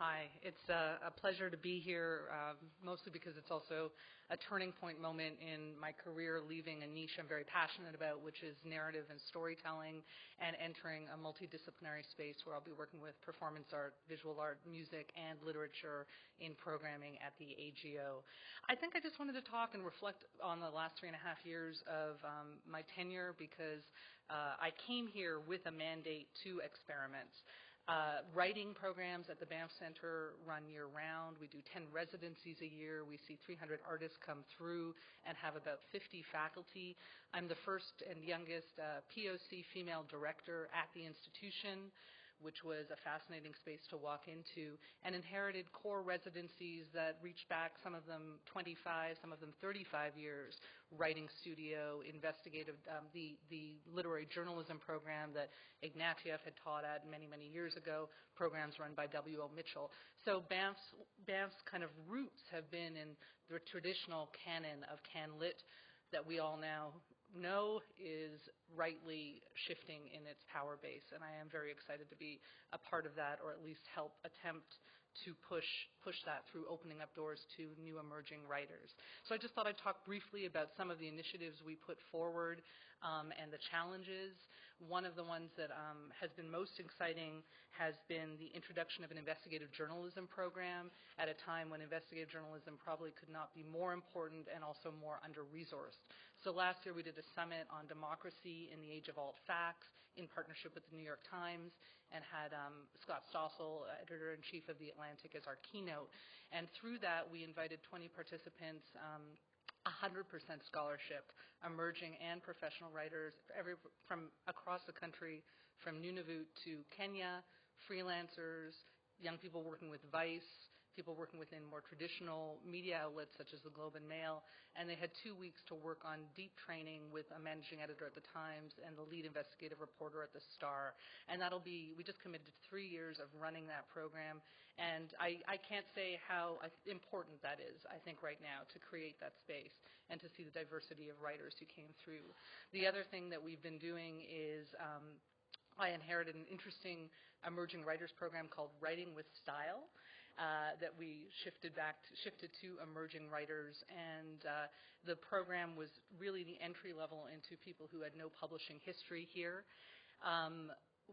Hi, it's a pleasure to be here, mostly because it's also a turning point moment in my career, leaving a niche I'm very passionate about, which is narrative and storytelling, and entering a multidisciplinary space where I'll be working with performance art, visual art, music, and literature in programming at the AGO. I think I just wanted to talk and reflect on the last 3.5 years of my tenure, because I came here with a mandate to experiment. Writing programs at the Banff Centre run year-round. We do 10 residencies a year. We see 300 artists come through and have about 50 faculty. I'm the first and youngest POC female director at the institution, which was a fascinating space to walk into, and inherited core residencies that reached back, some of them 25, some of them 35 years, writing studio, investigative, the literary journalism program that Ignatieff had taught at many, many years ago, programs run by W.O. Mitchell. So Banff's kind of roots have been in the traditional canon of Can Lit that we all now know is rightly shifting in its power base, and I am very excited to be a part of that, or at least help attempt to push that through opening up doors to new emerging writers. So I just thought I'd talk briefly about some of the initiatives we put forward and the challenges. One of the ones that has been most exciting has been the introduction of an investigative journalism program at a time when investigative journalism probably could not be more important and also more under-resourced. So last year we did a summit on democracy in the age of alt facts in partnership with the New York Times, and had Scott Stossel, editor-in-chief of The Atlantic, as our keynote. And through that, we invited 20 participants, 100% scholarship, emerging and professional writers from across the country, from Nunavut to Kenya, freelancers, young people working with Vice, people working within more traditional media outlets such as the Globe and Mail, and they had 2 weeks to work on deep training with a managing editor at the Times and the lead investigative reporter at the Star. And that'll be, we just committed to 3 years of running that program, and I can't say how important that is, I think, right now, to create that space and to see the diversity of writers who came through. The other thing that we've been doing is I inherited an interesting emerging writers program called Writing with Style that we shifted to emerging writers, and the program was really the entry level into people who had no publishing history here.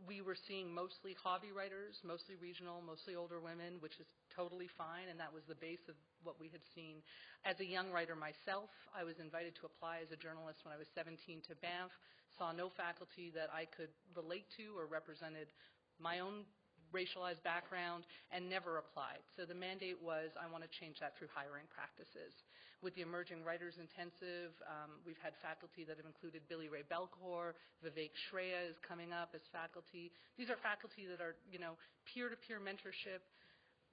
We were seeing mostly hobby writers, mostly regional, mostly older women, which is totally fine, and that was the base of what we had seen. As a young writer myself, I was invited to apply as a journalist when I was 17 to Banff, saw no faculty that I could relate to or represented my own racialized background, and never applied. So the mandate was, I want to change that through hiring practices. With the Emerging Writers Intensive, we've had faculty that have included Billy Ray Belcour, Vivek Shreya is coming up as faculty. These are faculty that are, peer-to-peer mentorship,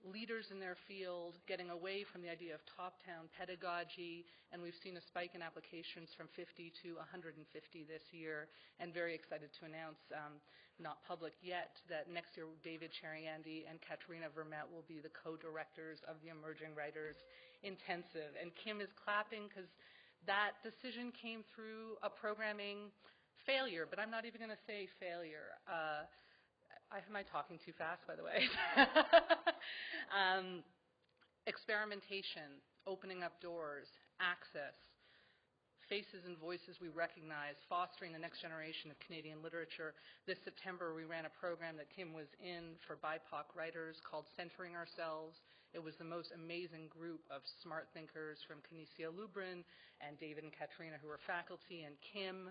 leaders in their field, getting away from the idea of top-down pedagogy, and we've seen a spike in applications from 50 to 150 this year, and very excited to announce, not public yet, that next year David Cheriandi and Katerina Vermette will be the co-directors of the Emerging Writers Intensive. And Kim is clapping because that decision came through a programming failure, but I'm not even going to say failure. Am I talking too fast, by the way? Experimentation, opening up doors, access, faces and voices we recognize, fostering the next generation of Canadian literature. This September, we ran a program that Kim was in for BIPOC writers called Centering Ourselves. It was the most amazing group of smart thinkers from Canisia Lubrin and David and Katrina, who were faculty, and Kim.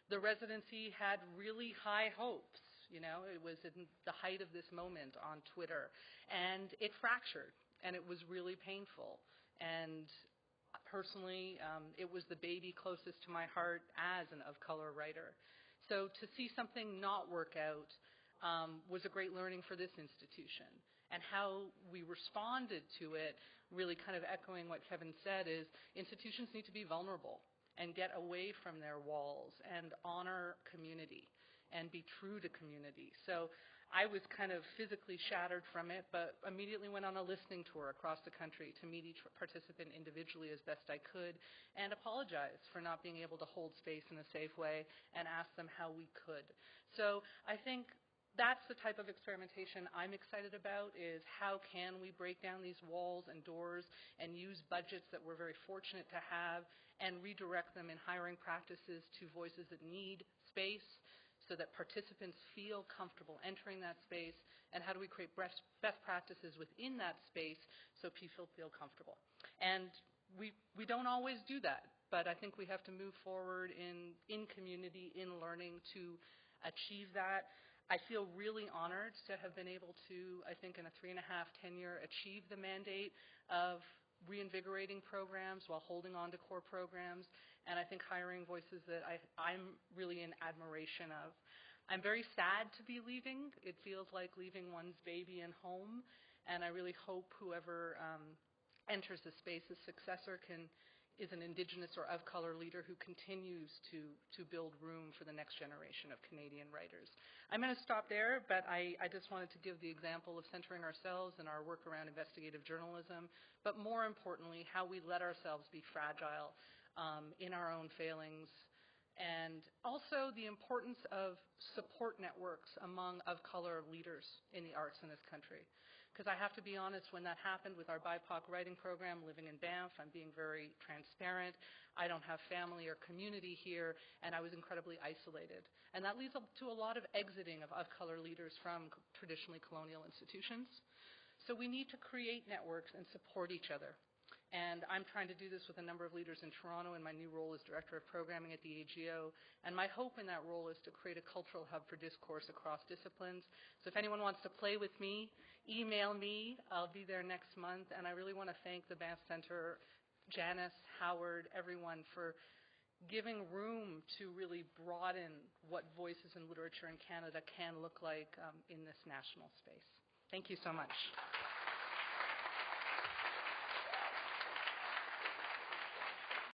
The residency had really high hopes. It was in the height of this moment on Twitter, and it fractured, and it was really painful. And personally, it was the baby closest to my heart as an of-color writer. So to see something not work out was a great learning for this institution. And how we responded to it, really kind of echoing what Kevin said, is institutions need to be vulnerable and get away from their walls and honor community and be true to community. So I was kind of physically shattered from it, but immediately went on a listening tour across the country to meet each participant individually as best I could, and apologized for not being able to hold space in a safe way, and ask them how we could. So I think that's the type of experimentation I'm excited about, is how can we break down these walls and doors and use budgets that we're very fortunate to have and redirect them in hiring practices to voices that need space so that participants feel comfortable entering that space, and how do we create best practices within that space so people feel comfortable. And we don't always do that, but I think we have to move forward in community, in learning to achieve that. I feel really honored to have been able to, I think in a 3.5 tenure, achieve the mandate of reinvigorating programs while holding on to core programs, and I think hiring voices that I'm really in admiration of. I'm very sad to be leaving. It feels like leaving one's baby and home, and I really hope whoever enters the space as successor is an Indigenous or of color leader who continues to build room for the next generation of Canadian writers. I'm going to stop there, but I just wanted to give the example of centering ourselves and our work around investigative journalism, but more importantly, how we let ourselves be fragile in our own failings, and also the importance of support networks among of color leaders in the arts in this country. Because I have to be honest, when that happened with our BIPOC writing program, living in Banff, I'm being very transparent. I don't have family or community here, and I was incredibly isolated. And that leads up to a lot of exiting of color leaders from traditionally colonial institutions. So we need to create networks and support each other. And I'm trying to do this with a number of leaders in Toronto in my new role as Director of Programming at the AGO. And my hope in that role is to create a cultural hub for discourse across disciplines. So if anyone wants to play with me, email me. I'll be there next month. And I really want to thank the Banff Centre, Janice, Howard, everyone for giving room to really broaden what voices in literature in Canada can look like in this national space. Thank you so much.